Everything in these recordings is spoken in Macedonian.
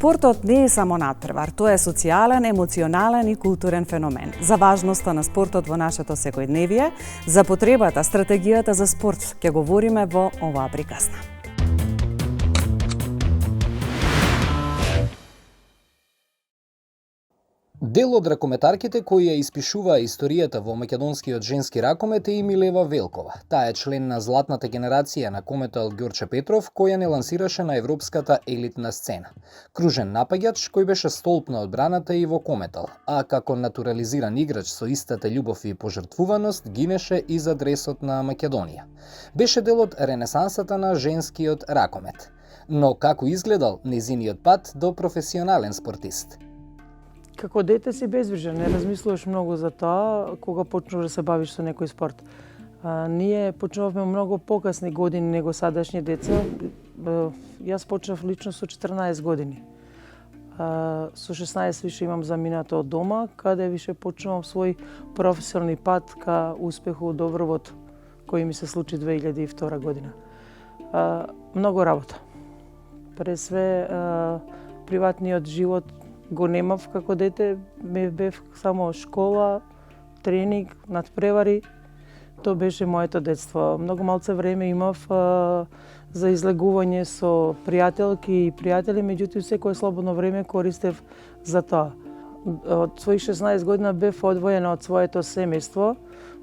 Спортот не е само натпревар, тоа е социјален, емоционален и културен феномен. За важноста на спортот во нашето секојдневие, за потребата, стратегијата за спорт, ќе говориме во оваа приказна. Дел од ракометарките кои ја испишуваа историјата во македонскиот женски ракомет е и Милева Велкова. Таа е член на златната генерација на кометал Ѓорче Петров, која не лансираше на европската елитна сцена. Кружен напаѓач кој беше столб на одбраната и во кометал, а како натурализиран играч со истата љубов и пожртвуваност гинеше и за дресот на Македонија. Беше дел од ренесансата на женскиот ракомет. Но како изгледал незиниот пат до професионален спортист? Како дете си безбрижен, не размислуваш многу за тоа кога почнуваш да се бавиш со некој спорт. Ние почнувавме многу покасни години него садашни деца. Јас почнав лично со 14 години. Со 16 више имам заминато од дома, каде више почнувам свој професионални пат ка успеху од добровот кој ми се случи 2002 година. Многу работа. Пред све приватниот живот го немав како дете, бев само школа, тренинг, надпревари. Тоа беше моето детство. Многу малце време имав за излегување со пријателки и пријатели, меѓутоа секое слободно време користев за тоа. Од својих 16 година бев одвоена од своето семејство.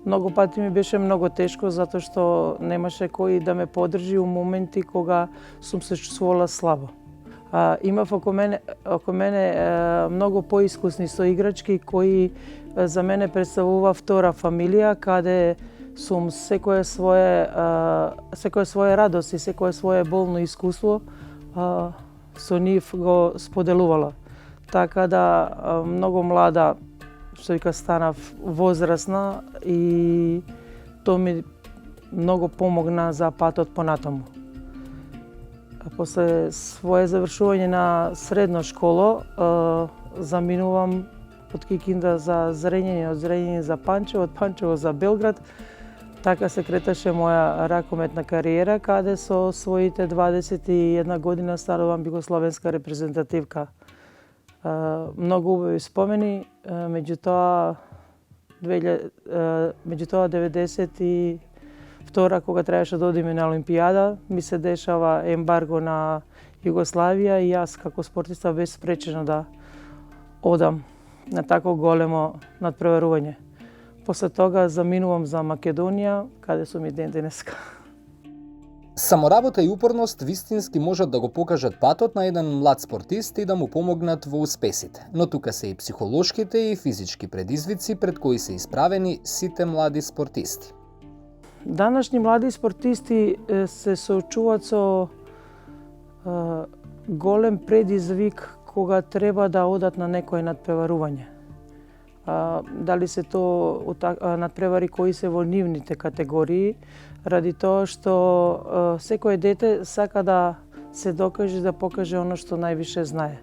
Многу пати ми беше многу тешко затоа што немаше кој да ме поддржи у моменти кога сум се чувствувала слабо. Имав око мене многу поискусни соиграчки кои за мене представува втора фамилија, каде сум секое свое радост и секое свое болно искуство со нив го споделувала. Така да многу млада, што вика, станав возрасна и тоа ми многу помогна за патот понатаму. После свое завршување на средна школа, заминувам од Кикинда за Зрењине, од Зрењине за Панчево, од Панчево за Белград. Така се креташе моја ракометна кариера, каде со своите 21 година станувам југословенска репрезентативка. Многу убави спомени, меѓутоа 92 кога требаше да одиме на Олимпијада, ми се дешава ембарго на Југославија и јас како спортиста бев спречена да одам на тако големо надпреварување. После тога заминувам за Македонија, каде сум и ден денеска. Саморабота и упорност вистински можат да го покажат патот на еден млад спортист и да му помогнат во успесите. Но тука се и психолошките и физички предизвици пред кои се исправени сите млади спортисти. Данашни млади спортисти се соочуваат со голем предизвик кога треба да одат на некое надпреварување. Дали се то надпревари кои се во нивните категории, ради тоа што секое дете сака да се докаже, да покаже оно што највише знае.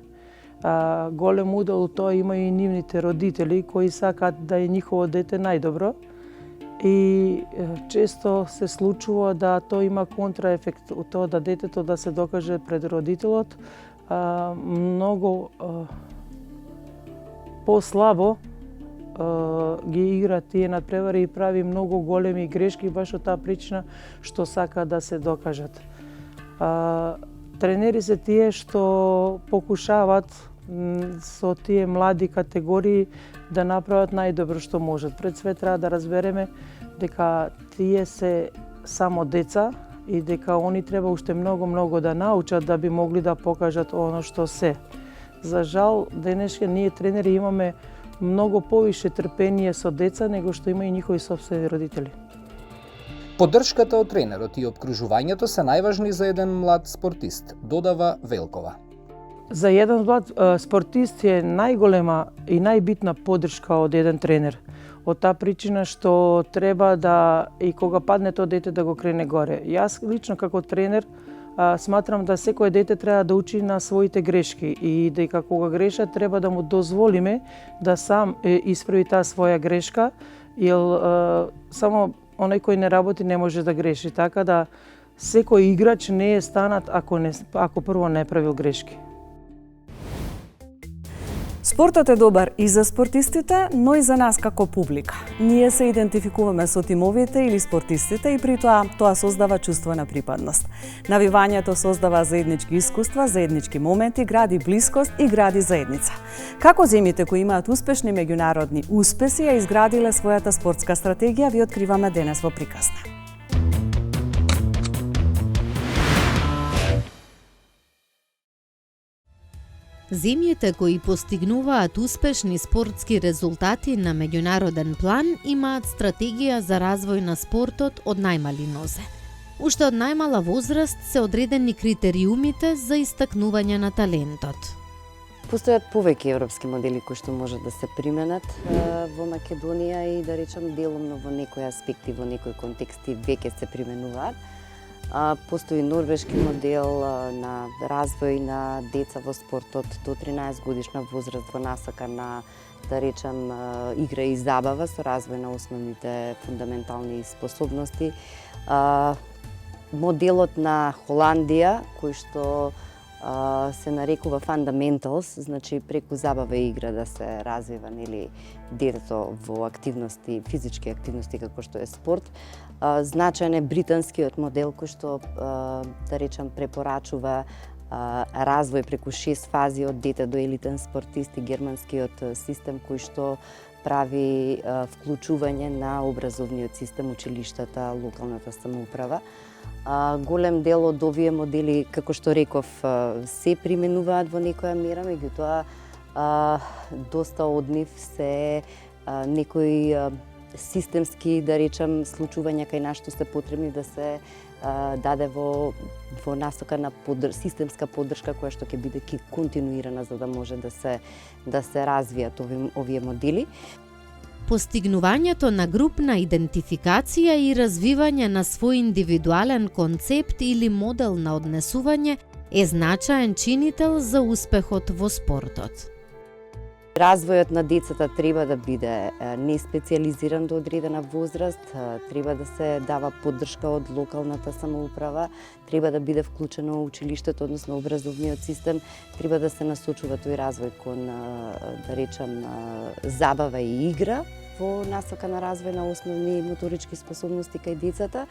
Голем удел у тоа има и нивните родители кои сакаат да е нивно дете најдобро. И често се случува да тоа има контраефект од тоа да детето да се докаже пред родителот многу послабо ги игра тие надпревари и прави многу големи грешки баш од таа причина што сака да се докажат. Тренери се тие што покушаваат со тие млади категории да направат најдобро што можат. Пред све треба да разбереме дека тие се само деца и дека они треба уште многу да научат да би могли да покажат оно што се. За жал, денешка ние тренери имаме многу повише трпение со деца него што има и нивни сопствени родители. Поддршката од тренерот и опкружувањето се најважни за еден млад спортист, додава Велкова. За еден млад спортист е најголема и најбитна поддршка од еден тренер. Од таа причина што треба да и кога падне тоа дете да го крене горе. Јас лично како тренер сматрам да секој дете треба да учи на своите грешки и дека кога греша треба да му дозволиме да сам исправи таа своја грешка, јер само оној кој не работи не може да греши. Така да секој играч не е станат ако прво не правил грешки. Спортот е добар и за спортистите, но и за нас како публика. Ние се идентификуваме со тимовите или спортистите и при тоа создава чувство на припадност. Навивањето создава заеднички искуства, заеднички моменти, гради блискост и гради заедница. Како земјите кои имаат успешни меѓународни успеси ја изградиле својата спортска стратегија, ви откриваме денес во приказна. Земјите кои постигнуваат успешни спортски резултати на меѓународен план имаат стратегија за развој на спортот од најмали нозе. Уште од најмала возраст се одредени критериумите за истакнување на талентот. Постојат повеќе европски модели кои што можат да се применат во Македонија и да речам делумно во некои аспекти, во некои контексти веќе се применуваат. Постои норвешки модел на развој на деца во спортот до 13 годишна возраст во насока на, да речем, игра и забава со развој на основните фундаментални способности. Моделот на Холандија, кој што се нарекува fundamentals, значи преку забава и игра да се развива детето во активности, физички активности како што е спорт. Значаен е британскиот модел кој што, да речем, препорачува развој преку 6 фази од дете до елитен спортист и германскиот систем кој што прави вклучување на образовниот систем, училиштата, локалната самоуправа. Голем дел од овие модели, како што реков, се применуваат во некоја мера, меѓутоа доста од нив се некои системски, да речем, случувања кај нас што се потребни да се даде во насока на системска поддршка која што ќе биде континуирана за да може да се развијат овие модели. Постигнувањето на групна идентификација и развивање на свој индивидуален концепт или модел на однесување е значаен чинител за успехот во спортот. Развојот на децата треба да биде неспециализиран до одредена возраст, треба да се дава поддршка од локалната самоуправа, треба да биде вклучено училиштето, односно образовниот систем, треба да се насочува тој развој кон, да речем, забава и игра во насока на развој на основни моторички способности кај децата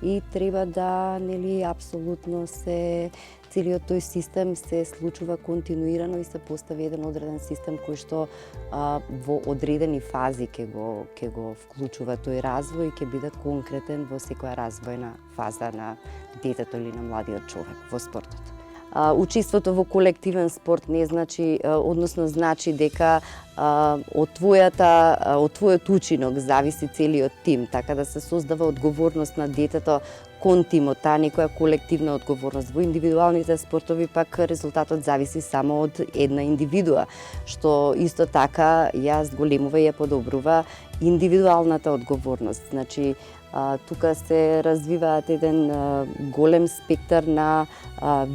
и треба да, апсолутно се целиот тој систем се случува континуирано и се постави еден одреден систем кој што во одредени фази ќе го вклучува тој развој и ќе биде конкретен во секоја развојна фаза на детето или на младиот човек во спортот. Учеството во колективен спорт не значи, односно значи дека од твојот учинок зависи целиот тим, така да се создава одговорност на детето кон тимот, таа некоја колективна одговорност. Во индивидуалните спортови пак резултатот зависи само од една индивидуа, што исто така ја зголемува и ја подобрува индивидуалната одговорност. Значи, тука се развиваат еден голем спектар на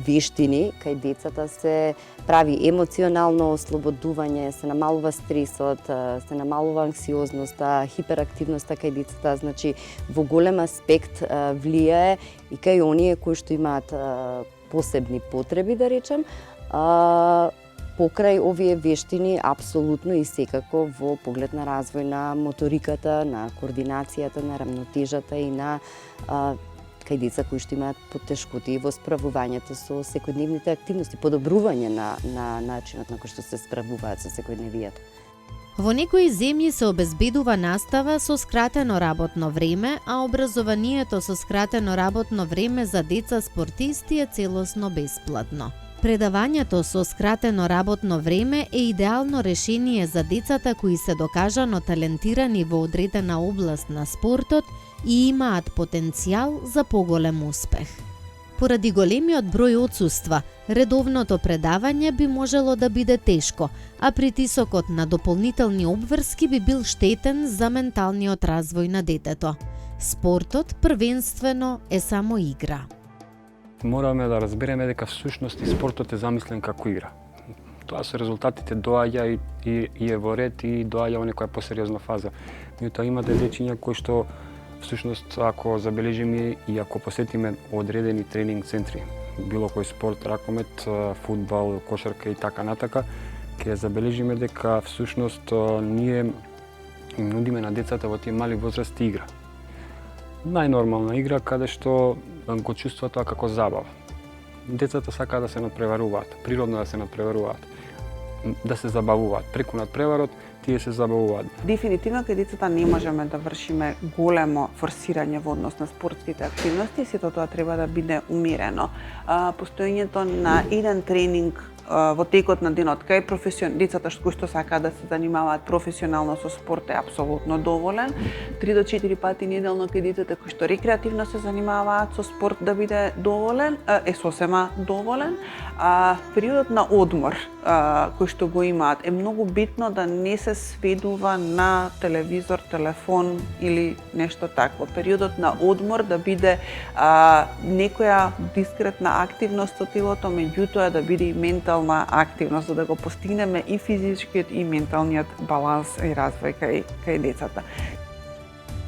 вештини, кај децата се прави емоционално ослободување, се намалува стресот, се намалува анксиозноста, хиперактивноста кај децата, значи во голем аспект влијае и кај оние кои што имаат посебни потреби, да речем, покрај овие вештини апсолутно и секако во поглед на развој на моториката, на координацијата, на рамнотежата и на кај деца кои што имаат потешкоти во справувањето со секојдневните активности, подобрување на начинот на кој што се справуваат со секојдневието. Во некои земји се обезбедува настава со скратено работно време, а образованието со скратено работно време за деца спортисти е целосно бесплатно. Предавањето со скратено работно време е идеално решение за децата кои се докажано талентирани во одредена област на спортот и имаат потенцијал за поголем успех. Поради големиот број отсуства, редовното предавање би можело да биде тешко, а притисокот на дополнителни обврски би бил штетен за менталниот развој на детето. Спортот првенствено е само игра. Мораме да разбереме дека всушност и спортот е замислен како игра. Тоа со резултатите доаѓа и е во ред и доаѓа во некоја посериозна фаза. Меѓутоа има дечиња кои што всушност ако забележиме и ако посетиме одредени тренинг центри, било кој спорт, ракомет, фудбал, кошарка и така натака, ќе забележиме дека всушност ние им нудиме на децата во тие мали возрасти игра. Најнормална игра каде што го чувствува тоа како забава. Децата сакаат да се надпреваруваат, природно да се надпреваруваат, да се забавуваат. Преку надпреварот тие се забавуваат. Дефинитивно кај децата не можеме да вршиме големо форсирање во однос на спортските активности, сето тоа треба да биде умерено. Постоењето на еден тренинг во текот на денот кај децата кои што сакаат да се занимаваат професионално со спорт е апсолутно доволен. 3 до 4 пати неделно кај децата кои што рекреативно се занимаваат со спорт да биде доволен, е сосема доволен. Периодот на одмор кој што го имаат е многу битно да не се сведува на телевизор, телефон или нешто такво. Периодот на одмор да биде некоја дискретна активност со телото, меѓутоа да биде и ментална активност, за да го постигнеме и физичкиот и менталниот баланс и развој кај децата.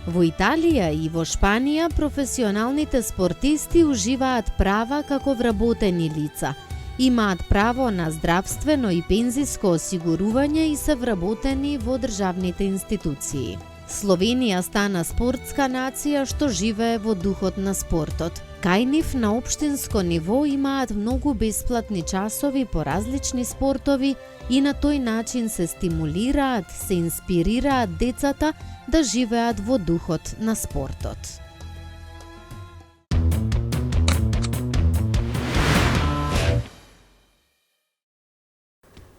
Во Италија и во Шпанија професионалните спортисти уживаат права како вработени лица. Имаат право на здравствено и пензиско осигурување и се вработени во државните институции. Словенија стана спортска нација што живее во духот на спортот. Кај нив на општинско ниво имаат многу бесплатни часови по различни спортови и на тој начин се стимулираат, се инспирираат децата да живеат во духот на спортот.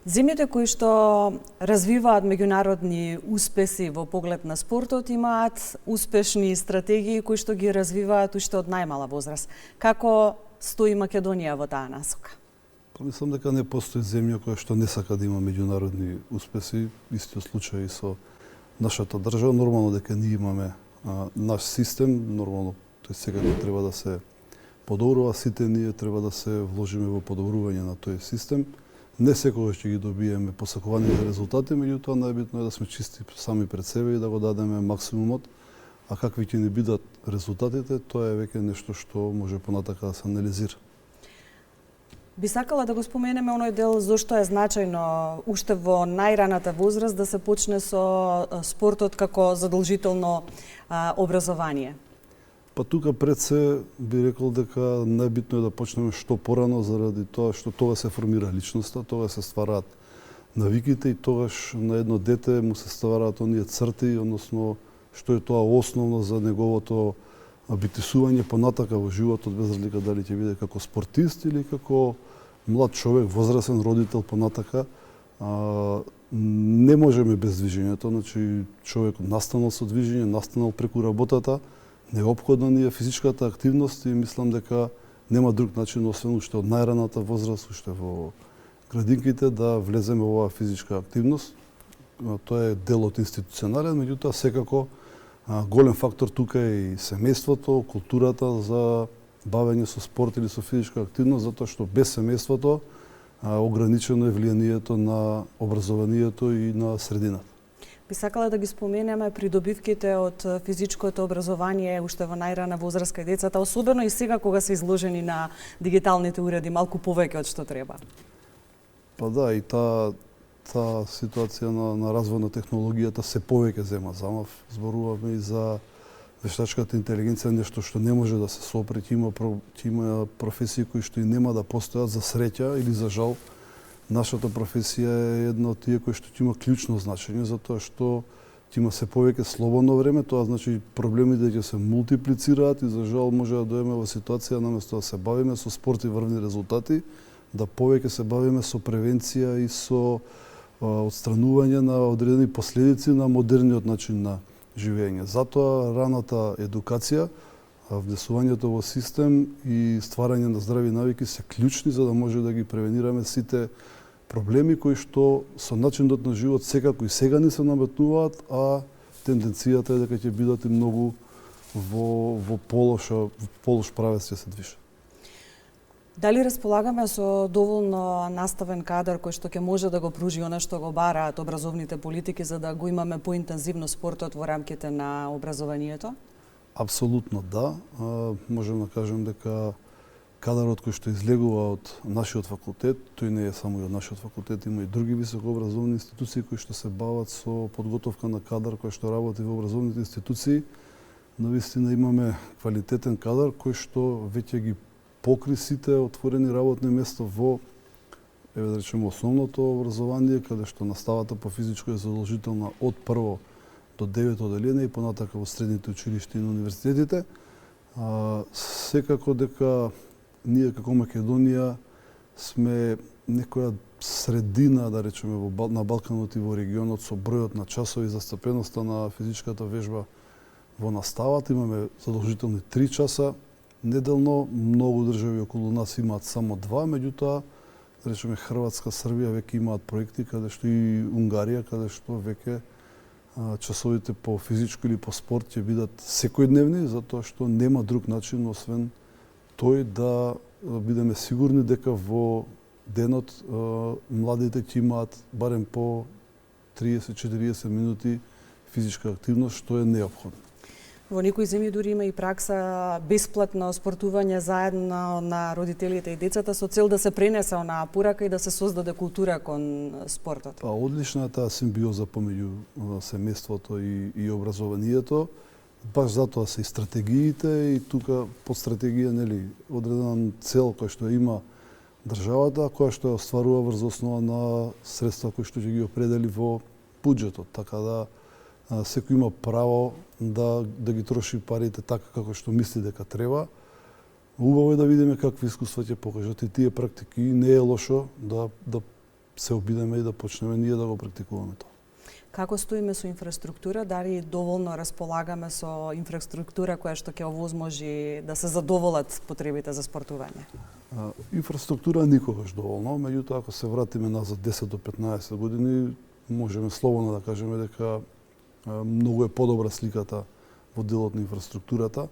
Земјите кои што развиваат меѓународни успеси во поглед на спортот имаат успешни стратегии кои што ги развиваат уште од најмала возраст. Како стои Македонија во таа насока? Мислам дека не постои земја која што не сака да има меѓународни успеси. Истиот случај и со нашата држава. Нормално дека ние имаме наш систем, нормално тој секако треба да се подобрува, сите ние треба да се вложиме во подобрување на тој систем. Не секогаш ќе ги добиеме посакуваните резултати, меѓутоа најбитно е да сме чисти сами пред себе и да го дадеме максимумот, а какви ќе ни бидат резултатите, тоа е веќе нешто што може понатака да се анализира. Би сакала да го споменеме оној дел зошто е значајно уште во најраната возраст да се почне со спортот како задолжително образование. Па тука пред се би рекол дека најбитно е да почнеме што порано заради тоа што тоа се формира личноста, тоа се ствараат навиките и тогаш на едно дете му се ствараат оние црти, односно што е тоа основно за неговото битисување понатака во животот, без разлика дали ќе биде како спортист или како млад човек, возрасен родител понатака. Не можеме без движењето, значи човекот настанал со движење, настанал преку работата, неопходна ни е физичката активност и мислам дека нема друг начин освен уште од најраната возраст, уште во градинките да влеземе во оваа физичка активност. Тоа е дел од институционален, меѓутоа секако голем фактор тука е и семејството, културата за бавење со спорт или со физичка активност, затоа што без семејството ограничено е влијанието на образованието и на средината. Би сакала да ги споменеме придобивките од физичкото образование уште во најрана возраст кај децата, особено и сега кога се изложени на дигиталните уреди, малку повеќе од што треба. Па да, и таа ситуација на развој на технологијата се повеќе зема замав. Зборуваме и за вештачката интелигенција, нешто што не може да се сопре, има професии кои што и нема да постојат за среќа или за жал. Нашата професија е една од тие кои што има клучно значење, затоа што има се повеќе слободно време, тоа значи проблемите ќе се мултиплицираат и за жал може да дојдеме во ситуација наместо да се бавиме со спорт и врвни резултати, да повеќе се бавиме со превенција и со отстранување на одредени последици на модерниот начин на живење. Затоа раната едукација, внесувањето во систем и стварање на здрави навики се клучни за да може да ги превенираме сите проблеми кои што со начинот на живот секако и сега не се наметнуваат, а тенденцијата е дека ќе бидат и многу во полош правец ќе се движат. Дали располагаме со доволно наставен кадар кој што ќе може да го пружи она што го бараат образовните политики за да го имаме поинтензивно спортот во рамките на образованието? Апсолутно да. Можем да кажем дека кадарот кој што излегува од нашиот факултет, тој не е само и од нашиот факултет, има и други високообразовни институции кои што се бават со подготовка на кадар кој што работи во образовните институции. Навистина имаме квалитетен кадар кој што веќе ги покри сите отворени работни места во, еве да речеме, основното образование, каде што наставата по физичко е задолжителна од прво до 9 оделение и понатака во средните училишта и на универзитетите. Секако дека ние како Македонија сме некоја средина, да речеме, на Балканот и во регионот со бројот на часови, застапеноста на физичката вежба во наставата. Имаме задолжителни 3 часа неделно, многу држави околу нас имаат само 2, меѓутоа, да речеме, Хрватска, Србија веќе имаат проекти, каде што и Унгарија, каде што веќе часовите по физичко или по спорт ќе бидат секојдневни, затоа што нема друг начин освен тој да бидеме сигурни дека во денот младите ќе имаат барем по 30-40 минути физичка активност, што е неопходно. Во некои земји дури има и пракса бесплатно спортување заедно на родителите и децата со цел да се пренесе онаа порака и да се создаде култура кон спортот. Одлична е таа симбиоза помеѓу семејството и образованието. Баш затоа се и стратегиите и тука под стратегија, нели, одредена цел која што има државата, која што ја остварува врз основа на средства кои што ќе ги определи во буџетот, така да секој има право да ги троши парите така како што мисли дека треба. Убаво е да видиме какви искуства ќе покажат и тие практики. Не е лошо да се обидеме и да почнеме ние да го практикуваме тоа. Како стоиме со инфраструктура? Дали доволно располагаме со инфраструктура која што ќе овозможи да се задоволат потребите за спортување? Инфраструктура никогаш доволно, меѓутоа ако се вратиме назад 10 до 15 години, можеме слободно да кажеме дека многу е подобра сликата во делот на инфраструктурата.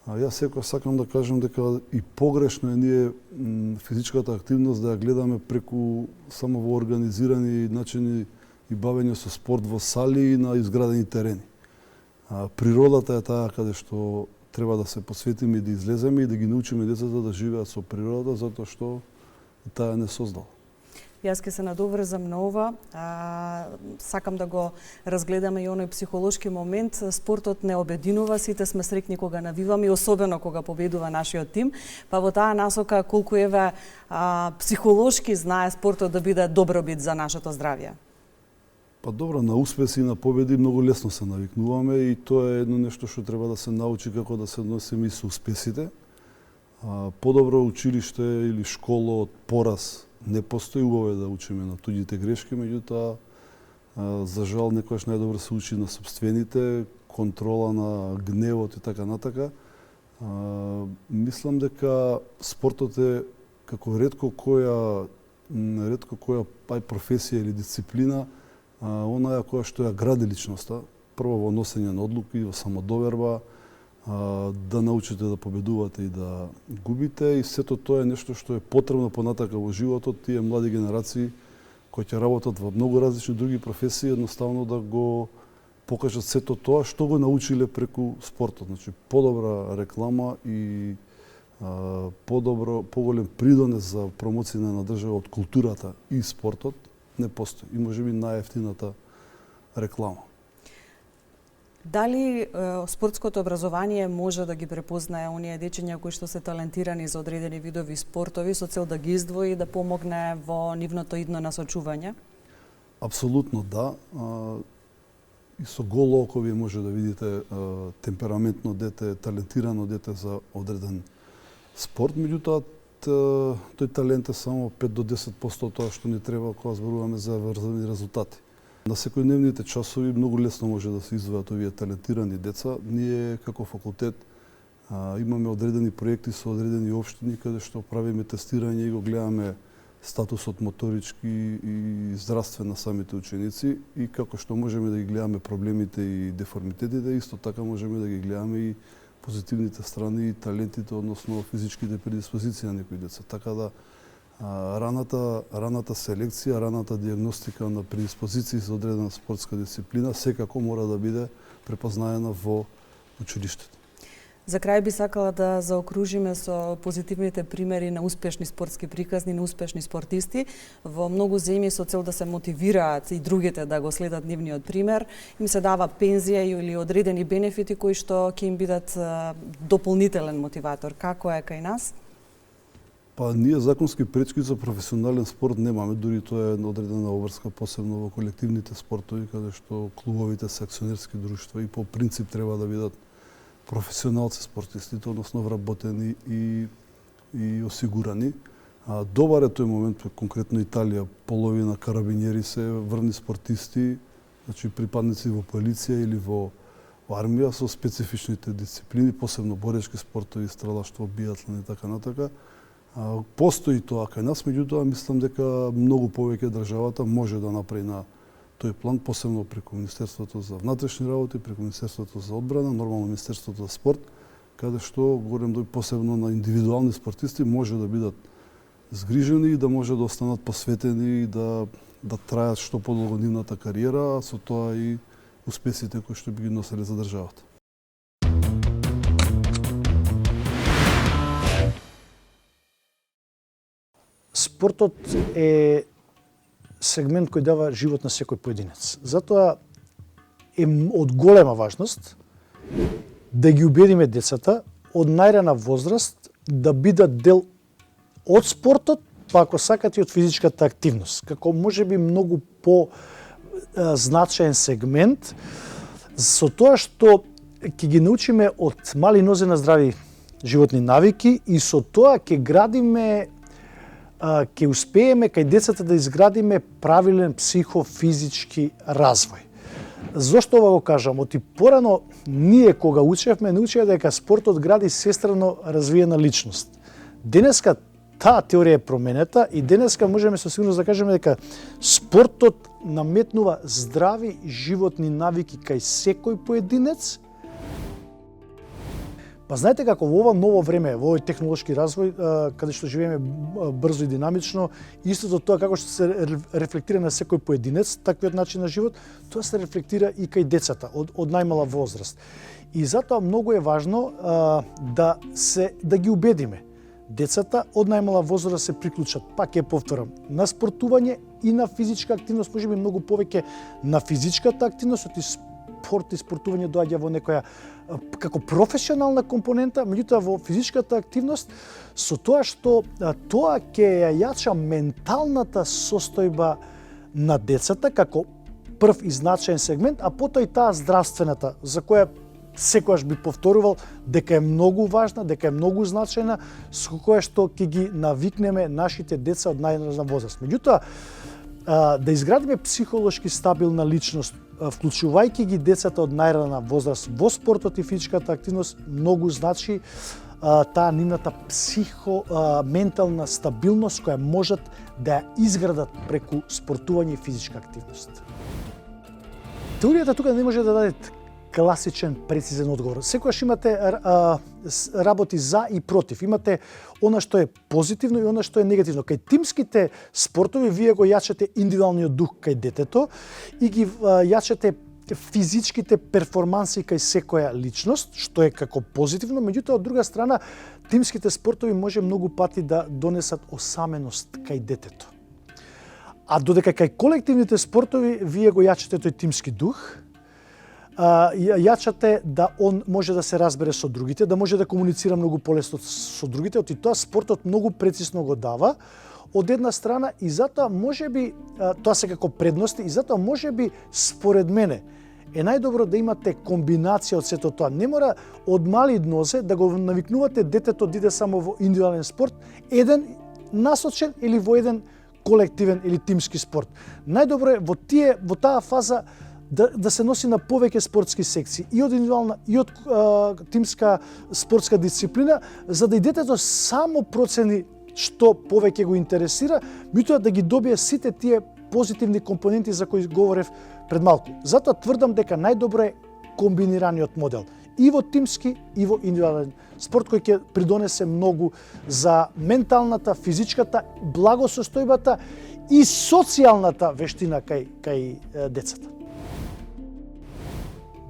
Јас секогаш сакам да кажам дека и погрешно е ние физичката активност да ја гледаме преку само во организирани начини и бавење со спорт во сали и на изградени терени. Природата е таа каде што треба да се посветиме и да излеземе и да ги научиме децата да живеат со природата, затоа што таа не создала. Јас ќе се надоврзам на ова. Сакам да го разгледаме и оној психолошки момент. Спортот не обединува, сите сме среќни кога навиваме и особено кога победува нашиот тим. Па во таа насока колку еве психолошки знае спортот да биде добробит за нашето здравје? Па добро, на успеси и на победи многу лесно се навикнуваме и тоа е едно нешто што треба да се научи како да се односиме и со успесите. Подобро училиште или школа од пораз не постои, убаво е да учиме на туѓите грешки, меѓутоа за жал некојаш најдобро се учи на собствените, контрола на гневот и така натака. Мислам дека спортот е како ретко која професија или дисциплина, онаја која што ја гради личноста, прво во носење на одлуки, во самодоверба, да научите да победувате и да губите, и сето тоа е нешто што е потребно понатака во животот. Тие млади генерации кои ќе работат во многу различни други професии, едноставно да го покажат сето тоа што го научиле преку спортот. Значи, подобра реклама и поголем придонес за промоција на држава од културата и спортот не постои. И можеби најефтината реклама. Дали спортското образование може да ги препознае оние дечиња кои што се талентирани за одредени видови спортови со цел да ги издвои и да помогне во нивното идно насочување? Апсолутно да. И со голо око вие може да видите темпераментно дете, талентирано дете за одреден спорт, меѓутоа тој талент е само 5 до 10% тоа што ни треба кога зборуваме за врзани резултати. На секојдневните часови многу лесно може да се издвојат овие талентирани деца. Ние како факултет имаме одредени проекти со одредени општини каде што правиме тестирање и го гледаме статусот моторички и здравствен на самите ученици и како што можеме да ги гледаме проблемите и деформитетите, исто така можеме да ги гледаме и позитивните страни и талентите, односно физичките предиспозиции на некои деца. Така да раната селекција, раната диагностика на предиспозиции за одредена спортска дисциплина секако мора да биде препознаена во училиштето. За крај би сакала да заокружиме со позитивните примери на успешни спортски приказни, на успешни спортисти. Во многу земји со цел да се мотивираат и другите да го следат нивниот пример, им се дава пензија или одредени бенефити кои што ќе им бидат дополнителен мотиватор. Како е кај нас? Па ние законски пречки за професионален спорт немаме, дури тоа е одредена обврска, посебно во колективните спортови, каде што клубовите се акционерски друштва и по принцип треба да бидат професионалци спортистите, односно вработени и осигурани. Добар е тој момент, конкретно Италија, половина карабинери се врвни спортисти, значи припадници во полиција или во армија со специфичните дисциплини, посебно борешки спортови, стрелаштво, биатлон и така натака. Постои тоа кај нас, меѓутоа мислам дека многу повеќе државата може да направи на тој план, посебно преку Министерството за внатрешни работи, преку Министерството за одбрана, нормално Министерството за спорт, каде што говорам посебно на индивидуални спортисти може да бидат згрижени и да може да останат посветени и да трајат што подолго нивната кариера, а со тоа и успесите кои што би ги носели за државата. Спортот е сегмент кој дава живот на секој поединец. Затоа е од голема важност да ги убедиме децата од најрана возраст да бидат дел од спортот, па ако сакате и од физичката активност, како можеби многу по-значаен сегмент, со тоа што ќе ги научиме од мали нозе на здрави животни навики и со тоа ќе градиме ќе успееме кај децата да изградиме правилен психофизички развој. Зошто ова го кажам? Оти порано ние кога учевме, научија дека спортот гради сестрано развиена личност. Денеска таа теорија е променета и денеска можеме со сигурност да кажеме дека спортот наметнува здрави животни навики кај секој поединец. Па знаете како во ова ново време, во овој технолошки развој, каде што живееме брзо и динамично, истото тоа како што се рефлектира на секој поединец, таквиот начин на живот, тоа се рефлектира и кај децата од најмала возраст. И затоа многу е важно да ги убедиме децата од најмала возраст се приклучат, пак ја повторам, на спортување и на физичка активност, можеби многу повеќе на физичката активност, оти спорт и спортување доаѓа во некоја како професионална компонента, меѓутоа во физичката активност, со тоа што тоа ќе ја јача менталната состојба на децата како прв и значаен сегмент, а потоа и таа здравствената, за која секогаш би повторувал дека е многу важна, дека е многу значајна, со која што ќе ги навикнеме нашите деца од најрана возраст. Меѓутоа, да изградиме психолошки стабилна личност, вклучувајќи ги децата од најрана возраст во спортот и физичката активност, многу значи таа нивната ментална стабилност која можат да ја изградат преку спортување и физичка активност. Теоријата тука не може да даде класичен, прецизен одговор. Секогаш имате работи за и против. Имате она што е позитивно и она што е негативно. Кај тимските спортови вие го јачате индивидуалниот дух кај детето и ги јачате физичките перформанси кај секоја личност, што е како позитивно, меѓутоа од друга страна тимските спортови може многу пати да донесат осаменост кај детето. А додека кај колективните спортови вие го јачате тој тимски дух, јачате да он може да се разбере со другите, да може да комуницира многу полесно со другите, оти тоа спортот многу прецизно го дава од една страна и затоа можеби тоа се како предности и затоа можеби според мене е најдобро да имате комбинација од сето тоа. Не мора од мали нозе да го навикнувате детето да иде само во индивидуален спорт, еден насочен или во еден колективен или тимски спорт. Најдобро е во таа фаза да се носи на повеќе спортски секции и од индивидуална и од тимска спортска дисциплина, за да и детето само процени што повеќе го интересира, меѓутоа да ги добие сите тие позитивни компоненти за кои говорев пред малку. Затоа тврдам дека најдобро е комбинираниот модел и во тимски и во индивидуален спорт кој ќе придонесе многу за менталната, физичката, благосостојбата и социјалната вештина кај децата.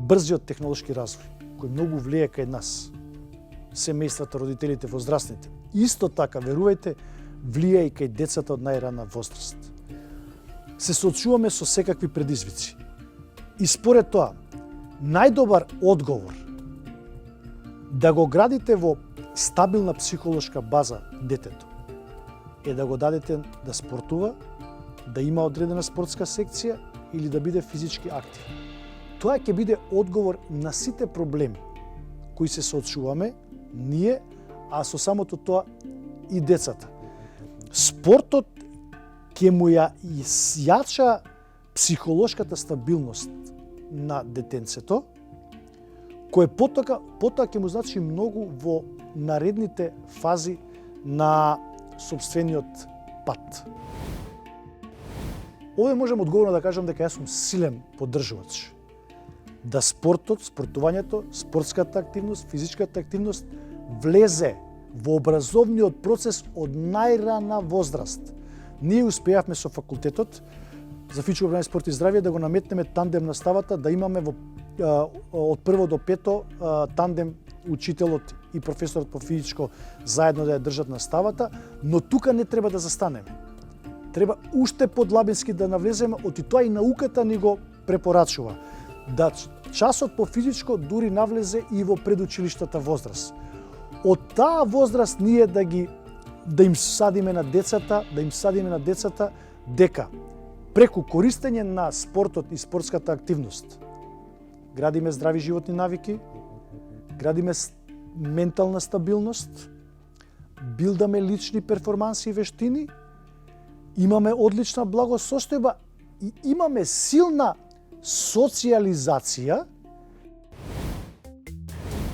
Брзиот технолошки развој, кој многу влие кај нас, семејствата, родителите, возрастните. Исто така, верувајте, влијае и кај децата од најрана возраст. Се соочуваме со секакви предизвици. И според тоа, најдобар одговор да го градите во стабилна психолошка база детето е да го дадете да спортува, да има одредена спортска секција или да биде физички активен. Тоа ќе биде одговор на сите проблеми кои се соочуваме ние, а со самото тоа и децата. Спортот ќе му ја јача психолошката стабилност на детенцето, кој потоа ќе му значи многу во наредните фази на сопствениот пат. Овде можам одговорно да кажам дека јас сум силен поддржувач да спортот, спортувањето, спортската активност, физичката активност влезе во образовниот процес од најрана возраст. Ние успеавме со факултетот за физичко образование, спорт и здравје да го наметнеме тандем наставата, да имаме од прво до пето тандем учителот и професорот по физичко заедно да ја држат наставата, но тука не треба да застанеме. Треба уште подлабински да навлеземе, оти тоа и науката ни го препорачува. Да часот по физичко дури навлезе и во предучилиштата возраст. Од таа возраст ние да им садиме на децата дека преку користење на спортот и спортската активност градиме здрави животни навики, градиме ментална стабилност, билдаме лични перформанси и вештини, имаме одлична благосостојба и имаме силна социализација.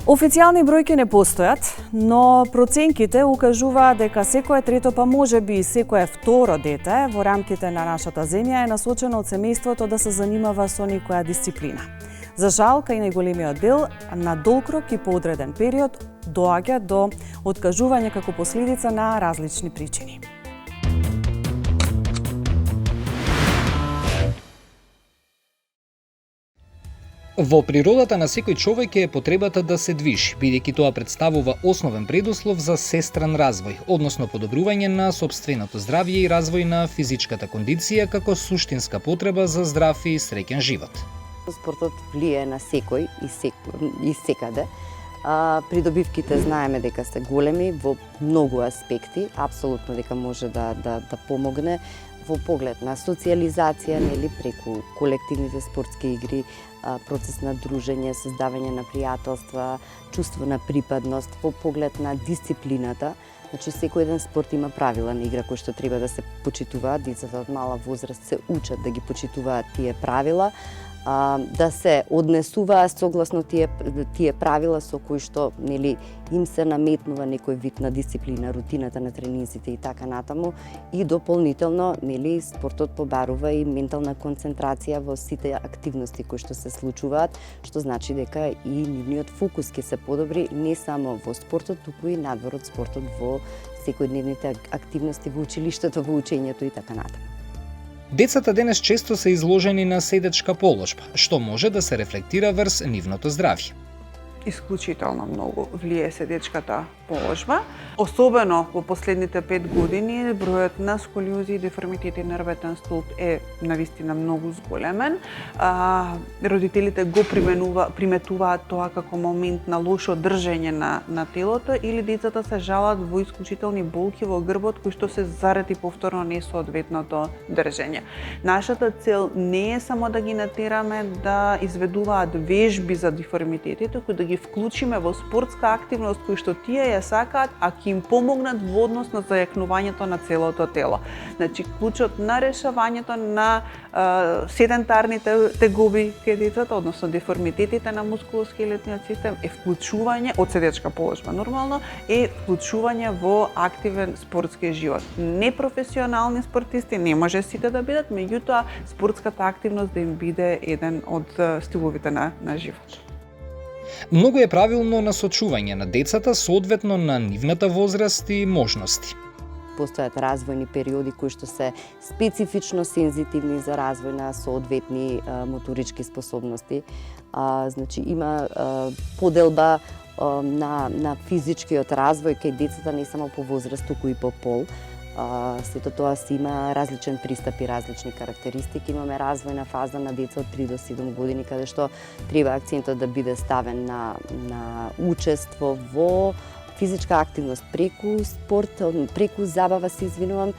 Официјални бројки не постојат, но проценките укажуваат дека секое трето, па можеби и секое второ дете во рамките на нашата земја е насочено од семејството да се занимава со некоја дисциплина. За жал, кај најголемиот дел, на долг рок и по одреден период доаѓа до откажување како последица на различни причини. Во природата на секој човек е потребата да се движи, бидејќи тоа представува основен предуслов за сестран развој, односно подобрување на сопственото здравје и развој на физичката кондиција како суштинска потреба за здрав и среќен живот. Спортот влијае на секој и секаде. Придобивките знаеме дека се големи во многу аспекти, апсолутно дека може да помогне во поглед на социализација, нели, преку колективните спортски игри, процес на дружење, создавање на пријателства, чувство на припадност, во поглед на дисциплината. Значи, секој еден спорт има правила на игра кои што треба да се почитуваат, децата од мала возраст се учат да ги почитуваат тие правила, да се однесуваат согласно тие правила со кои што, нели, им се наметнува некој вид на дисциплина, рутината на тренинзите и така натаму, и дополнително, нели, спортот побарува и ментална концентрација во сите активности кои што се случуваат, што значи дека и нивниот фокус ќе се подобри не само во спортот, туку и надвор од спортот во секојдневните активности во училиштето, во учењето и така натаму. Децата денес често се изложени на седечка положба, што може да се рефлектира врз нивното здравје. Исклучително многу влијае седечката положба. Особено во последните 5 години бројот на сколиози и деформитети на рбетен столб е навистина многу зголемен. Родителите го приметуваат тоа како момент на лошо држење на телото или децата се жалат во исклучителни болки во грбот кои што се заради повторно несоодветното држење. Нашата цел не е само да ги натераме да изведуваат вежби за деформитетите, туку да ги вклучиме во спортска активност кои што тие ја сакаат, а ќе им помогнат во однос на зајакнувањето на целото тело. Значи, клучот на решавањето на седентарните тегоби кај децата, односно деформитетите на мускулоскелетниот систем, е вклучување од седечка положба нормално, е вклучување во активен спортски живот. Непрофесионални спортисти не може сите да бидат, меѓутоа спортската активност да им биде еден од стиловите на живот. Многу е правилно насочување на децата соодветно на нивната возраст и можности. Постојат развојни периоди кои што се специфично сензитивни за развој на соодветни моторички способности. Значи, има поделба на физичкиот развој кај децата не само по возраст, туку и по пол. Сето тоа си има различен пристап и различни карактеристики. Имаме развојна фаза на деца од 3 до 7 години, каде што треба акцентот да биде ставен на учество во физичка активност преку спорт, преку забава, се извинувам,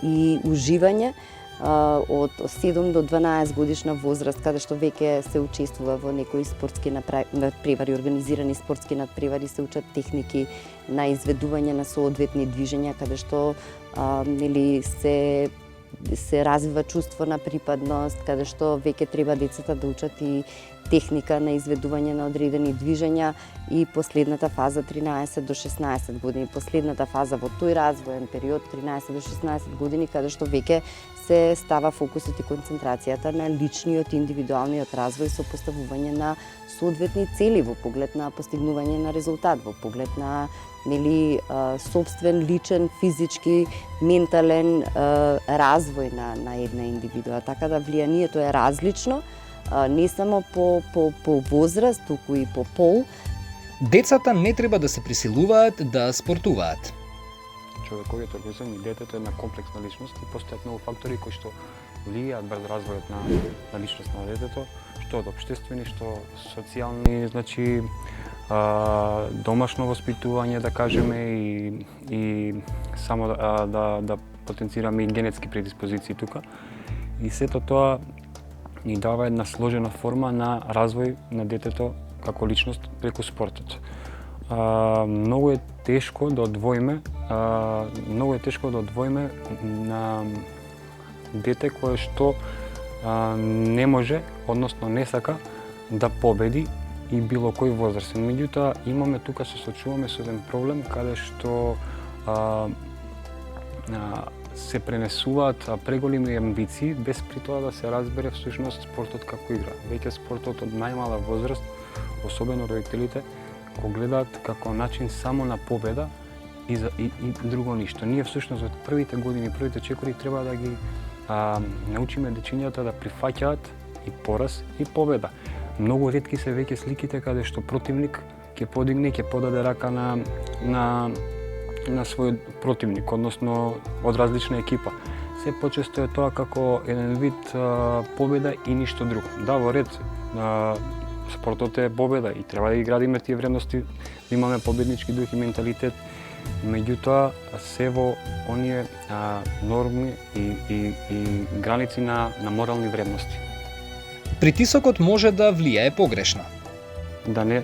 и уживање од 7 до 12 годишна возраст, каде што веќе се учествува во некои спортски надпревари, организирани спортски надпревари, се учат техники на изведување на соодветни движења, каде што нели се развива чувство на припадност, каде што веќе треба децата да учат и техника на изведување на одредени движења, и последната фаза 13 до 16 години. Последната фаза во тој развоен период 13 до 16 години, каде што веќе се става фокусот и концентрацијата на личниот и индивидуалниот развој со поставување на соодветни цели во поглед на постигнување на резултат, во поглед на собствен, личен, физички, ментален развој на една индивидуа. Така да влијанието е различно, не само по возраст, туку и по пол. Децата не треба да се присилуваат да спортуваат. Човековиот организам и детето е една комплексна личност и постојат многу фактори кои што влијаат врз развојот на личност на детето, што од општествени, што социјални, значи домашно воспитување, да кажеме, и само да потенцираме и генетски предиспозиции тука. И сето тоа ни дава една сложена форма на развој на детето како личност преку спортот. Многу е тешко да одвоиме на дете кое што не може, односно не сака да победи и било кој возрастен. Меѓутоа, имаме тука, се соочуваме со еден проблем каде што се пренесуваат преголеми амбиции без при тоа да се разбере всушност спортот како игра. Веќе спортот од најмала возраст, особено родителите, го гледаат како начин само на победа и друго ништо. Ние всушност од првите години, првите чекори треба да ги научиме дечињата да прифаќаат и пораз и победа. Многу ретки се веќе сликите каде што противник ќе подигне, ќе подаде рака на својот противник, односно од различна екипа. Се почесто е тоа како еден вид победа и ништо друго. Да, во ред, спортот е победа и треба да ги градиме тие вредности, да имаме победнички дух и менталитет. Меѓутоа, се во оние норми и граници на морални вредности. Притисокот може да влијае погрешно. Да не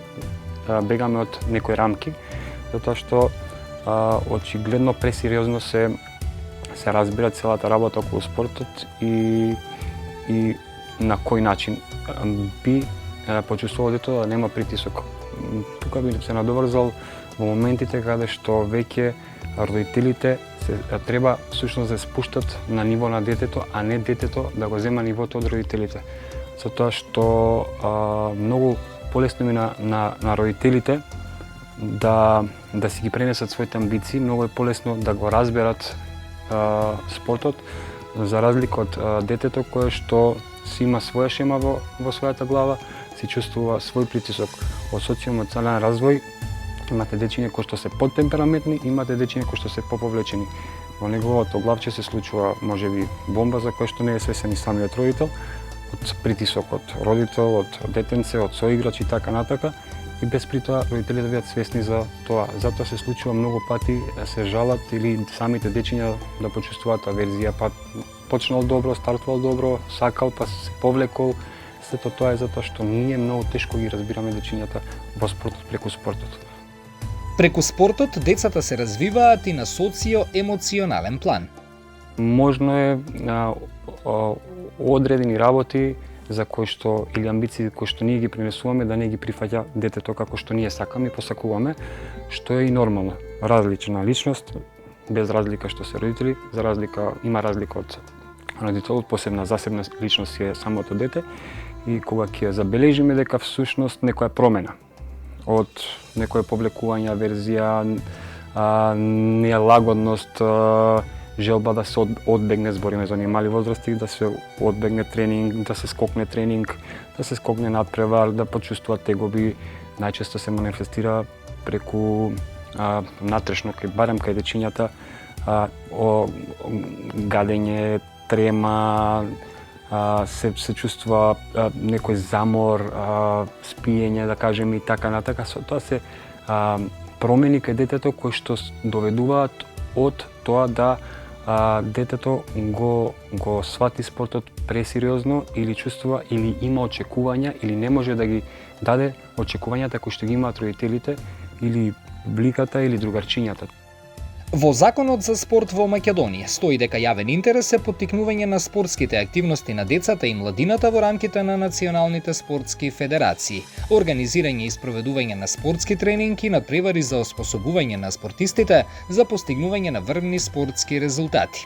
бегаме од некои рамки, затоа што очигледно пресериозно се разбира целата работа околу спортот и на кој начин би почувствувал дето да нема притисок. Тука би се надоврзал во моментите каде што веќе родителите треба всушност да спуштат на ниво на детето, а не детето да го зема нивото од родителите. Затоа што многу полесно ми на родителите да си ги пренесат своите амбиции, многу е полесно да го разберат спортот, за разлика од детето кое што си има своја шема во својата глава, се чувствува свој притисок. Од социјално-емоционален развој имате дечиња кои што се подтемпераментни, имате дечиња кои што се поповлечени. Во неговото главче се случува можеби бомба за која што не е свесен и самиот родител, од притисок од родител, од детенце, од соиграч и така натака, и без при тоа родителите да бидат свесни за тоа. Затоа се случува многу пати се жалат или самите дечиња да почувствуваат аверзија, па почнал добро, стартувал добро, сакал, па се повлекол. Сето тоа е затоа што ние многу тешко ги разбираме дечињата во спортот преку спортот. Преку спортот децата се развиваат и на социјо-емоционален план. Можно е одредени работи за кои што или амбиции кои што ние ги пренесуваме да не ги прифаќа детето како што ние сакаме и посакуваме, што е и нормално. Различна личност, без разлика што се родители, има разлика од родителот, посебна засебна личност е самото дете, и кога ќе забележиме дека всушност некоја промена од некое повлекување, аверзија, нелагодност, желба да се одбегне, збориме за мали возрасти, да се одбегне тренинг, да се скокне тренинг, да се скокне надпревар, да почувствува тегоби, најчесто се манифестира преку натрешно, барем кај дечињата, гадење, трема, се чувствува некој замор, спиење, да кажем, и така натака. Тоа се промени кај детето кои што доведуваат од тоа да детето го свати спортот пресериозно или чувствува или има очекувања или не може да ги даде очекувањата кои што ги имаат родителите или бликата или другарчињата. Во Законот за спорт во Македонија стои дека јавен интерес е поттикнување на спортските активности на децата и младината во рамките на националните спортски федерации, организирање и спроведување на спортски тренинги и надпревари за оспособување на спортистите за постигнување на врвни спортски резултати.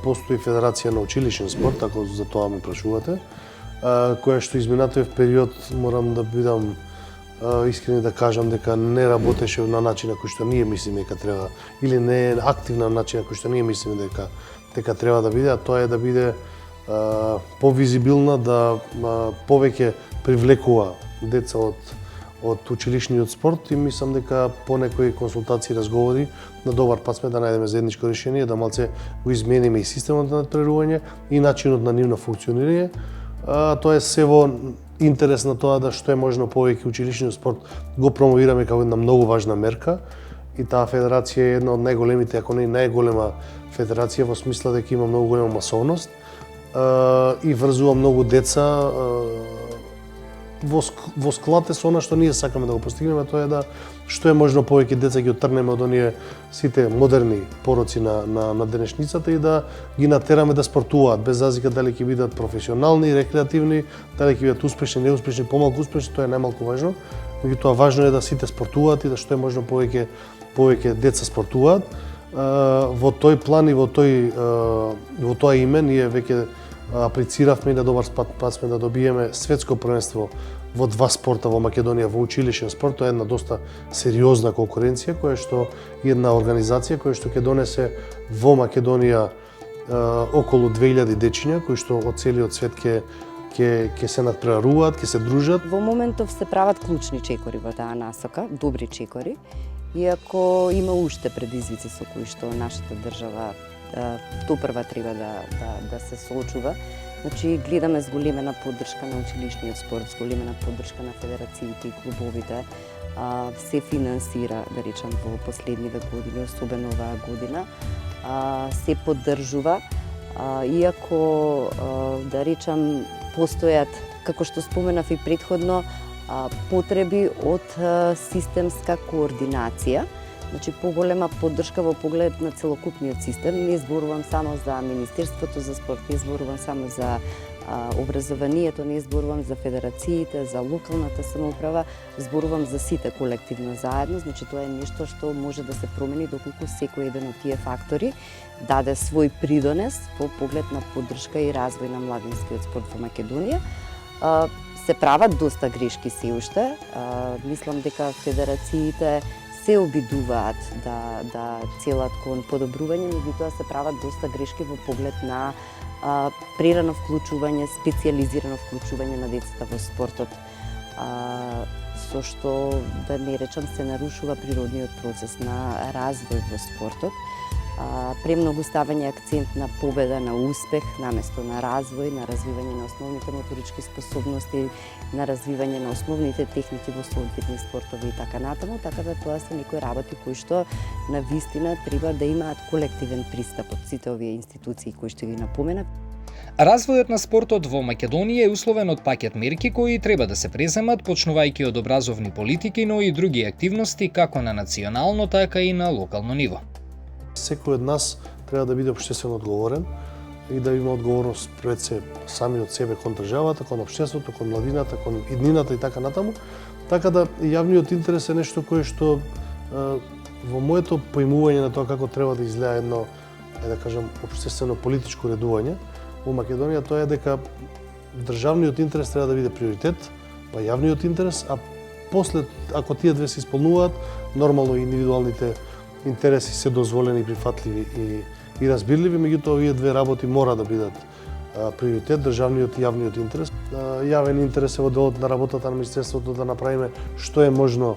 Постои Федерација на училишен спорт, ако за тоа ме прашувате, која што изминатиот период морам да бидам искрено да кажам дека не работеше на начин на кој што ние мислиме дека треба, или не е активна на начин на кој што ние мислиме дека треба да биде, а тоа е да биде повизибилна, да повеќе привлекува деца од училишниот спорт и мислам дека по некои консултации и разговори на добар пат сме да најдеме заедничко решение, да малце го измениме и системот на надпреварување и начинот на нивно функционирање. Тоа е се во интерес на тоа да што е можно повеќе училишниот спорт го промовираме како една многу важна мерка и таа федерација е една од најголемите, ако не и најголема федерација во смисла дека има многу голема масовност и врзува многу деца во склад со она што ние сакаме да го постигнеме, тоа е да што е можно повеќе деца ги оттрнеме од оние сите модерни пороци на денешницата и да ги натераме да спортуваат, без разлика дали ќе бидат професионални, рекреативни, дали ќе бидат успешни, неуспешни, помалку успешни, тоа е најмалку важно. Меѓутоа важно е да сите спортуваат и да што е можно повеќе деца спортуваат. Во тој план и во тоа име ние веќе аплициравме и на добар пат сме да добиеме светско првенство во два спорта во Македонија, во училишен спорт. Тоа е една доста сериозна конкуренција која што една организација која што ќе донесе во Македонија околу 2000 дечиња кои што од целиот свет ќе се надпреваруваат, ќе се дружат. Во моментов се прават клучни чекори во таа насока, добри чекори, иако има уште предизвици со кои што нашата држава допрва треба да се соочува. Значи, гледаме зголемена поддршка на училишниот спорт, зголемена поддршка на федерациите и клубовите. Се финансира, да речам, во последниве години, особено оваа година. Се поддржува, иако, да речам, постојат, како што споменав и претходно, потреби од системска координација. Значи, поголема поддршка во поглед на целокупниот систем. Не зборувам само за Министерството за спорт, не зборувам само за образованието, не зборувам за федерациите, за локалната самоуправа, зборувам за сите колективно заедно. Значи, тоа е нешто што може да се промени доколку секој еден од тие фактори даде свој придонес во поглед на поддршка и развој на младинскиот спорт во Македонија. Се прават доста грешки се уште. Мислам дека федерациите се обидуваат да целат кон подобрување, меѓутоа се прават доста грешки во поглед на прерано вклучување, специјализирано вклучување на децата во спортот, со што, да не речам, се нарушува природниот процес на развој во спортот. Премногу ставање акцент на победа, на успех, наместо на развој, на развивање на основните моторички способности, на развивање на основните техники во соодветни спортови и така натаму, така да тоа се некои работи кои што на вистина треба да имаат колективен пристап од сите овие институции кои што ги напоменав. Развојот на спортот во Македонија е условен од пакет мерки кои треба да се преземат, почнувајќи од образовни политики, но и други активности како на национално, така и на локално ниво. Секој од нас треба да биде општествено одговорен и да има одговорност пред се сами од себе кон државата, кон општеството, кон младината, кон иднината и така натаму. Така да јавниот интерес е нешто кое што во моето поимување на тоа како треба да изгледа едно, да кажам, општествено политичко редување во Македонија, тоа е дека државниот интерес треба да биде приоритет, па јавниот интерес, а после, ако тие две се исполнуваат, нормално индивидуалните интереси се дозволени, прифатливи и разбирливи, меѓутоа овие две работи мора да бидат приоритет, државниот и јавниот интерес. јавен интерес во делот на работата на Министерството да направиме што е можно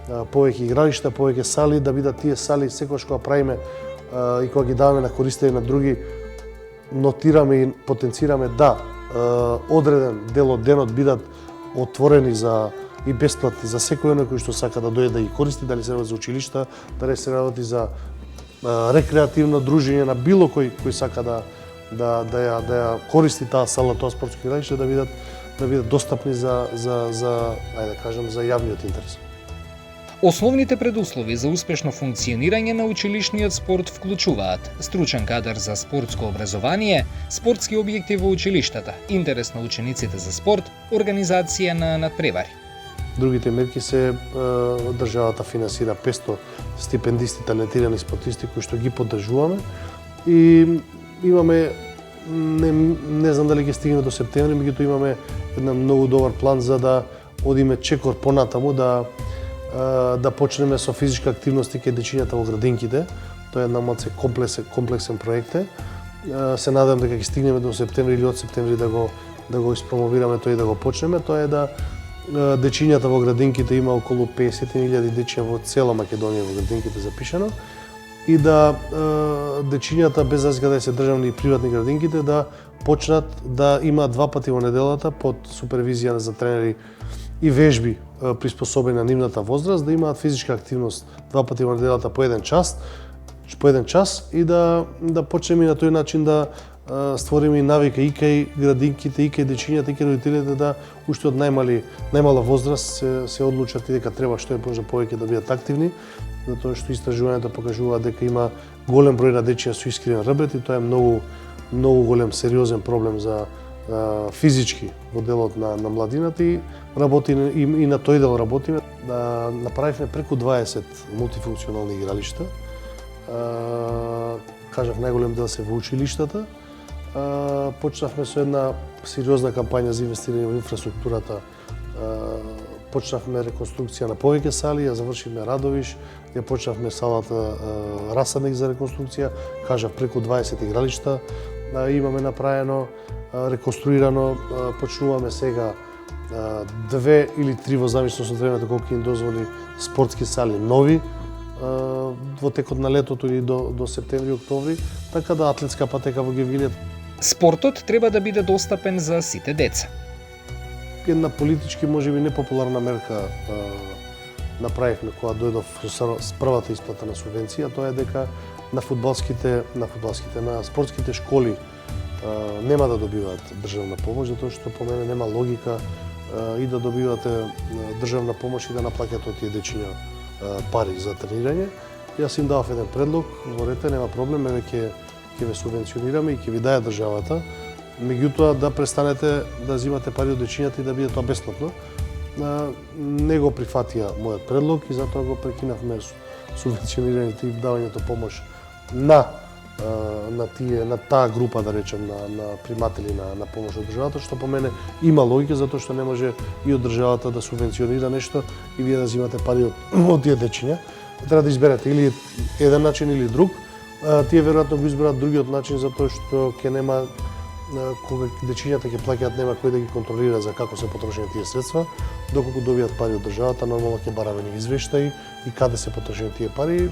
повеќе игралишта, повеќе сали, да бидат тие сали секогаш кога правиме и кога ги даваме на користење на други, нотираме и потенцираме да одреден дел од денот бидат отворени за и бесплатни за секој оној кој што сака да дојде да ги користи, дали се работи за училишта, дали се работи за рекреативно дружење на било кој сака да ја користи таа сала, тоа спортско игралиште, да бидат достапни за ајде да кажам за јавниот интерес. Основните предуслови за успешно функционирање на училишниот спорт вклучуваат стручен кадар за спортско образование, спортски објекти во училиштата, интерес на учениците за спорт, организација на надпревари. Другите мерки се државата финансира 500 стипендисти, талентирани спортисти кои што ги поддржуваме и имаме не знам дали ќе стигнеме до септември, меѓутоа имаме еден многу добар план за да одиме чекор понатаму да почнеме со физичка активност кај дечињата во градинките. Тоа е една малце комплексен проект. Се надевам дека ќе стигнеме до септември или од септември да го испромовираме тоа и да го почнеме. Тоа е да дечињата во градинките, има околу 50.000 дечиња во цела Македонија во градинките запишано, и да дечињата, без разлика да се државни и приватни градинките, да почнат да имаат 2 пати во неделата под супервизија за тренери и вежби приспособени на нивната возраст, да имаат физичка активност 2 пати во неделата по еден час и да почнеме на тој начин да створиме и навика и кај градинките, и кај дечињата, и кај родителите да уште од најмала возраст се одлучат и дека треба што е може повеќе да бидат активни, затоа што истражувањето покажува дека има голем број на дечиња со искривен ребрет и тоа е многу голем сериозен проблем за физички во делот на младината и работи и на тој дел работиме. Направивме преку 20 мултифункционални игралишта. Кажав, најголем дел се во училиштата. Почнавме со една сериозна кампања за инвестирање во инфраструктурата. Почнавме реконструкција на повеќе сали, ја завршивме Радовиш, ја почнавме салата Расадник за реконструкција, кажав преку 20 игралишта имаме направено, реконструирано, почнуваме сега 2 или 3 во зависност од времето колку им дозволи спортски сали нови во текот на летото или до септември, октомври, така да атлетска патека во Гевгилија. Спортот треба да биде достапен за сите деца. Една политички можеби непопуларна мерка направивме кога дојдов со првата исплата на субвенција, тоа е дека на спортските школи нема да добиваат државна помош, затоа што по мене нема логика и да добивате државна помош и да наплаќате од тие дечиња пари за тренирање. Јас им давав еден предлог, говорете, нема проблем, еве ќе ве субвенционираме и ќе ви даде државата, меѓутоа да престанете да взимате пари од дечињата и да биде тоа бесплатно. Не го прифатија мојот предлог и затоа го прекинавме субвенционирањето и давањето помош на таа група, да речем, на приматели на помош од државата, што по мене има логика, затоа што не може и од државата да субвенционира нешто и вие да взимате пари од тие дечиња. Треба да изберете или еден начин или друг. Тие веројатно го изберат другиот начин, затоа што ќе нема, кога дечињата ќе плаќаат, нема кој да ги контролира за како се потрошени тие средства. Доколку добијат пари од државата, нормално ќе бараме извештаи и каде се потрошени тие пари.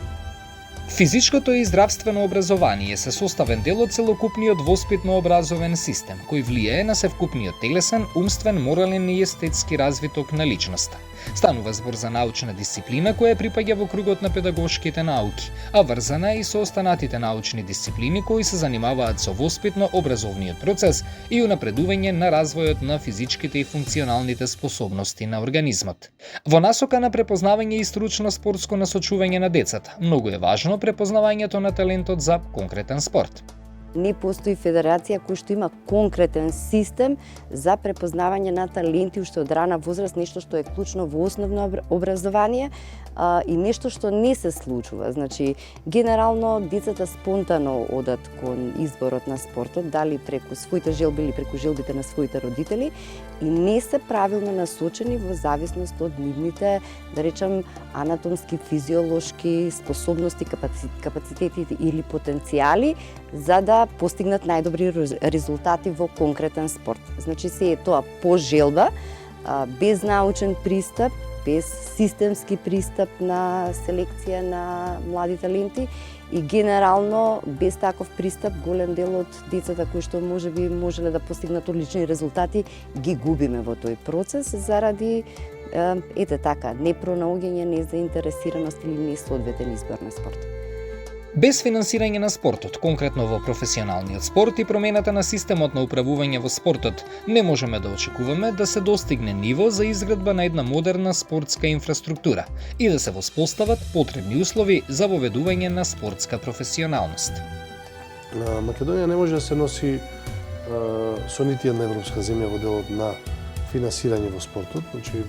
Физичкото и здравствено образование се составен дел од целокупниот воспитно-образовен систем, кој влијае на севкупниот телесен, умствен, морален и естетски развиток на личноста. Станува збор за научна дисциплина која припаѓа во кругот на педагошките науки, а врзана и со останатите научни дисциплини кои се занимаваат со воспитно-образовниот процес и унапредување на развојот на физичките и функционалните способности на организмот. Во насока на препознавање и стручно спортско насочување на децата, многу е важно препознавањето на талентот за конкретен спорт. Не постои федерација која што има конкретен систем за препознавање на таленти уште од рана возраст, нешто што е клучно во основно образование и нешто што не се случува. Значи, генерално децата спонтано одат кон изборот на спортот, дали преку своите желби или преку желбите на своите родители, и не се правилно насочени во зависност од нивните, да речем, анатомски, физиолошки способности, капацитети или потенцијали, за да да постигнат најдобри резултати во конкретен спорт. Значи се е тоа по желба, без научен пристап, без системски пристап на селекција на млади таленти и генерално без таков пристап голем дел од децата кои што можеби можеле да постигнат одлични резултати ги губиме во тој процес заради ете така непронаоѓање, незаинтересираност или несоодветен избор на спорт. Без финансирање на спортот, конкретно во професионалниот спорт и промената на системот на управување во спортот, не можеме да очекуваме да се достигне ниво за изградба на една модерна спортска инфраструктура и да се воспостават потребни услови за воведување на спортска професионалност. Македонија не може да се носи со нити една европска земја во делот на финансирање во спортот. Значи,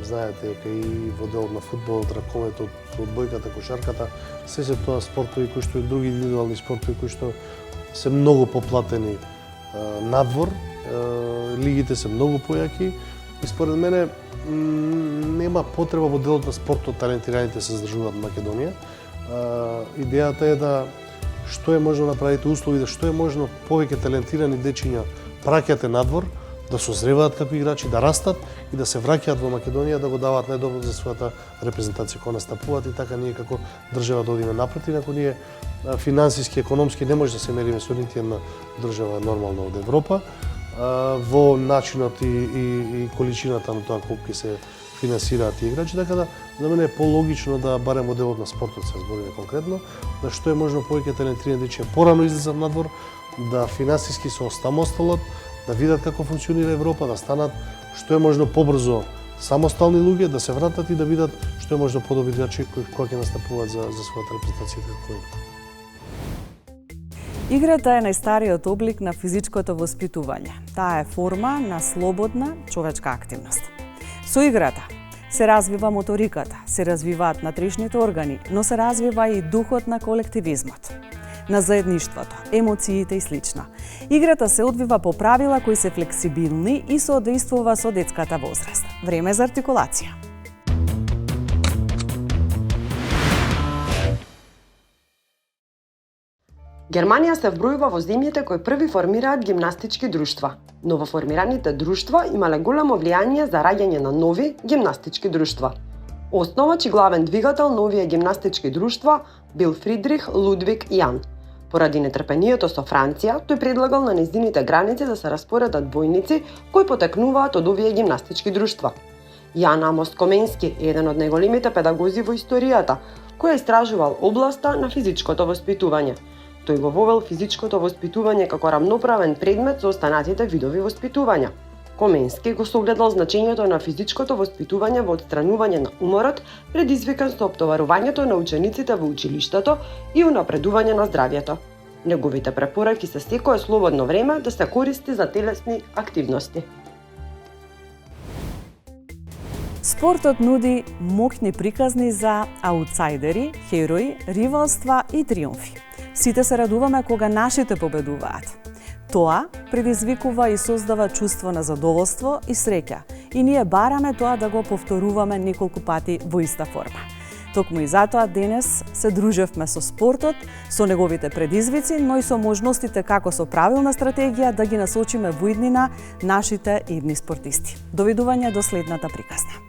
знаете дека и во делот на фудбалот, ракометот, одбојката, кошарката, се тоа спортови кои што и други индивидуални спортови кои што се многу поплатени надвор, лигите се многу појаки и според мене нема потреба во делот на спортот талентираните се задржуваат во Македонија. Идејата е да што е можно да направите услови, да што е можно повеќе талентирани дечиња праќате надвор, да созреваат како играчи, да растат и да се враќаат во Македонија, да го даваат најдобро за својата репрезентација кога настапуваат и така ние како држава да одиме напред, инаку ние финансиски, економски не може да се мериме со нити една држава нормално од Европа во начинот и количината на тоа колку ќе се финансираат и играчи, така да за мене е пологично да барем во делот на спортот се збориме конкретно, да што е можно повеќе талентирани дечиња порано излезат надвор, да финансиски се остамосталат, да видат како функционира Европа, да станат што е можно побрзо самостални луѓе, да се вратат и да видат што е можно подобри играчи кои ќе настапуваат за својата репрезентација како има. Играта е најстариот облик на физичкото воспитување. Таа е форма на слободна човечка активност. Со играта се развива моториката, се развиваат внатрешните органи, но се развива и духот на колективизмот, на заедништвото, емоциите и слично. Играта се одвива по правила кои се флексибилни и соодействува со детската возраст. Време за артикулација. Германија се вбројува во земјите кои први формираат гимнастички друштва. Новоформираните друштва имале големо влијание за раѓање на нови гимнастички друштва. Основач и главен двигател на овие гимнастички друштва бил Фридрих Лудвиг Јан. Поради нетрпението со Франција, тој предлагал на нејзините граници да се распоредат војници кои потекнуваат од овие гимнастички друштва. Јан Амос Коменски е еден од најголемите педагози во историјата, кој истражувал областа на физичкото воспитување. Тој го вовел физичкото воспитување како рамноправен предмет со останатите видови воспитувања. Коменски го согледал значењето на физичкото воспитување во отстранување на уморот, предизвикан со оптоварувањето на учениците во училиштето и унапредување на здравјето. Неговите препораки се секое слободно време да се користи за телесни активности. Спортот нуди моќни приказни за аутсайдери, херои, ривалства и триумфи. Сите се радуваме кога нашите победуваат. Тоа предизвикува и создава чувство на задоволство и среќа и ние бараме тоа да го повторуваме неколку пати во иста форма. Токму и затоа денес се дружевме со спортот, со неговите предизвици, но и со можностите како со правилна стратегија да ги насочиме во иднина нашите идни спортисти. Довидување до следната приказна.